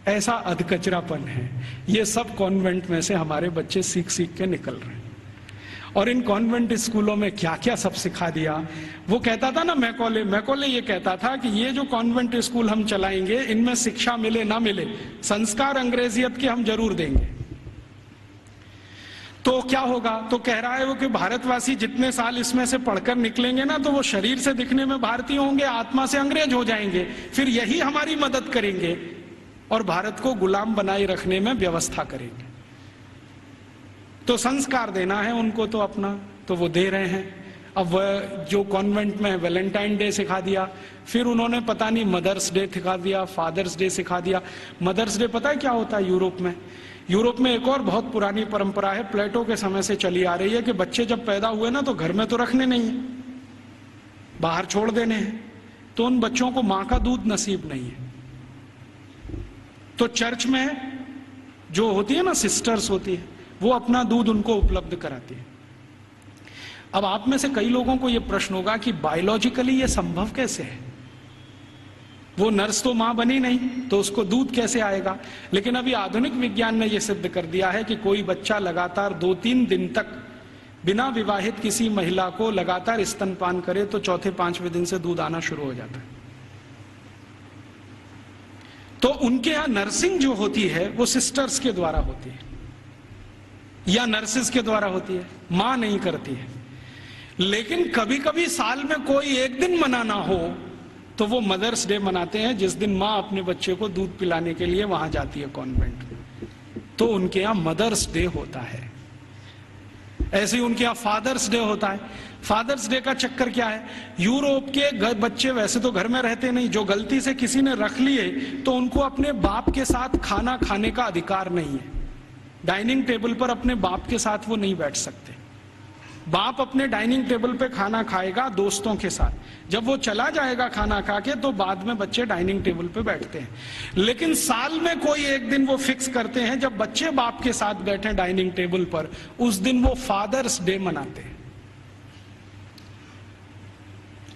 ऐसा अधकचरापन है। ये सब कॉन्वेंट में से हमारे बच्चे सीख सीख के निकल रहे हैं। और इन कॉन्वेंट स्कूलों में क्या क्या सब सिखा दिया। वो कहता था ना, मैकॉले ये कहता था कि ये जो कॉन्वेंट स्कूल हम चलाएंगे, इनमें शिक्षा मिले ना मिले, संस्कार अंग्रेजियत के हम जरूर देंगे। तो क्या होगा? तो कह रहा है वो कि भारतवासी जितने साल इसमें से पढ़कर निकलेंगे ना, तो वो शरीर से दिखने में भारतीय होंगे, आत्मा से अंग्रेज हो जाएंगे। फिर यही हमारी मदद करेंगे और भारत को गुलाम बनाए रखने में व्यवस्था करेंगे। तो संस्कार देना है उनको तो अपना, तो वो दे रहे हैं। अब वह जो कॉन्वेंट में वैलेंटाइन डे सिखा दिया, फिर उन्होंने पता नहीं मदर्स डे सिखा दिया, फादर्स डे सिखा दिया। मदर्स डे पता है क्या होता है यूरोप में? यूरोप में एक और बहुत पुरानी परंपरा है, प्लेटो के समय से चली आ रही है, कि बच्चे जब पैदा हुए ना तो घर में तो रखने नहीं है, बाहर छोड़ देने हैं। तो उन बच्चों को मां का दूध नसीब नहीं है, तो चर्च में जो होती है ना, सिस्टर्स होती है, वो अपना दूध उनको उपलब्ध कराती है। अब आप में से कई लोगों को यह प्रश्न होगा कि बायोलॉजिकली ये संभव कैसे है? वो नर्स तो मां बनी नहीं, तो उसको दूध कैसे आएगा? लेकिन अभी आधुनिक विज्ञान ने यह सिद्ध कर दिया है कि कोई बच्चा लगातार 2-3 दिन तक बिना विवाहित किसी महिला को लगातार स्तनपान करे तो चौथे 5वें दिन से दूध आना शुरू हो जाता है। तो उनके यहां नर्सिंग जो होती है वो सिस्टर्स के द्वारा होती है या नर्सिस के द्वारा होती है, मां नहीं करती है। लेकिन कभी कभी साल में कोई एक दिन मनाना हो तो वो मदर्स डे मनाते हैं, जिस दिन मां अपने बच्चे को दूध पिलाने के लिए वहां जाती है कॉन्वेंट। तो उनके यहां मदर्स डे होता है। ऐसे ही उनके यहां फादर्स डे होता है। फादर्स डे का चक्कर क्या है? यूरोप के बच्चे वैसे तो घर में रहते नहीं, जो गलती से किसी ने रख लिए तो उनको अपने बाप के साथ खाना खाने का अधिकार नहीं है। डाइनिंग टेबल पर अपने बाप के साथ वो नहीं बैठ सकते। बाप अपने डाइनिंग टेबल पे खाना खाएगा दोस्तों के साथ, जब वो चला जाएगा खाना खा के तो बाद में बच्चे डाइनिंग टेबल पे बैठते हैं। लेकिन साल में कोई एक दिन वो फिक्स करते हैं जब बच्चे बाप के साथ बैठे डाइनिंग टेबल पर, उस दिन वो फादर्स डे मनाते हैं।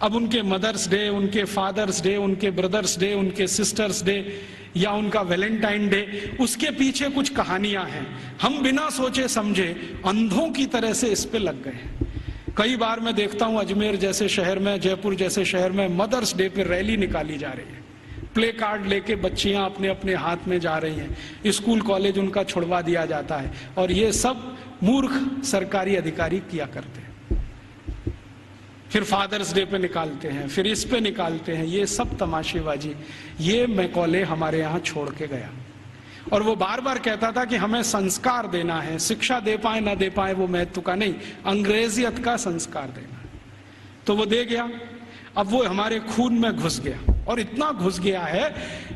अब उनके मदर्स डे, उनके फादर्स डे, उनके ब्रदर्स डे, उनके सिस्टर्स डे या उनका वैलेंटाइन डे, उसके पीछे कुछ कहानियां हैं। हम बिना सोचे समझे अंधों की तरह से इस पे लग गए। कई बार मैं देखता हूं अजमेर जैसे शहर में, जयपुर जैसे शहर में मदर्स डे पे रैली निकाली जा रही है, प्ले कार्ड लेके बच्चियां अपने अपने हाथ में जा रही हैं, स्कूल कॉलेज उनका छुड़वा दिया जाता है। और ये सब मूर्ख सरकारी अधिकारी किया करते हैं। फिर फादर्स डे पे निकालते हैं, फिर इस पे निकालते हैं। ये सब तमाशेबाजी, ये मैकॉले हमारे यहाँ छोड़ के गया। और वो बार बार कहता था कि हमें संस्कार देना है, शिक्षा दे पाए ना दे पाए वो महत्व का नहीं, अंग्रेजियत का संस्कार देना है। तो वो दे गया। अब वो हमारे खून में घुस गया, और इतना घुस गया है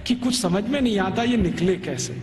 कि कुछ समझ में नहीं आता ये निकले कैसे।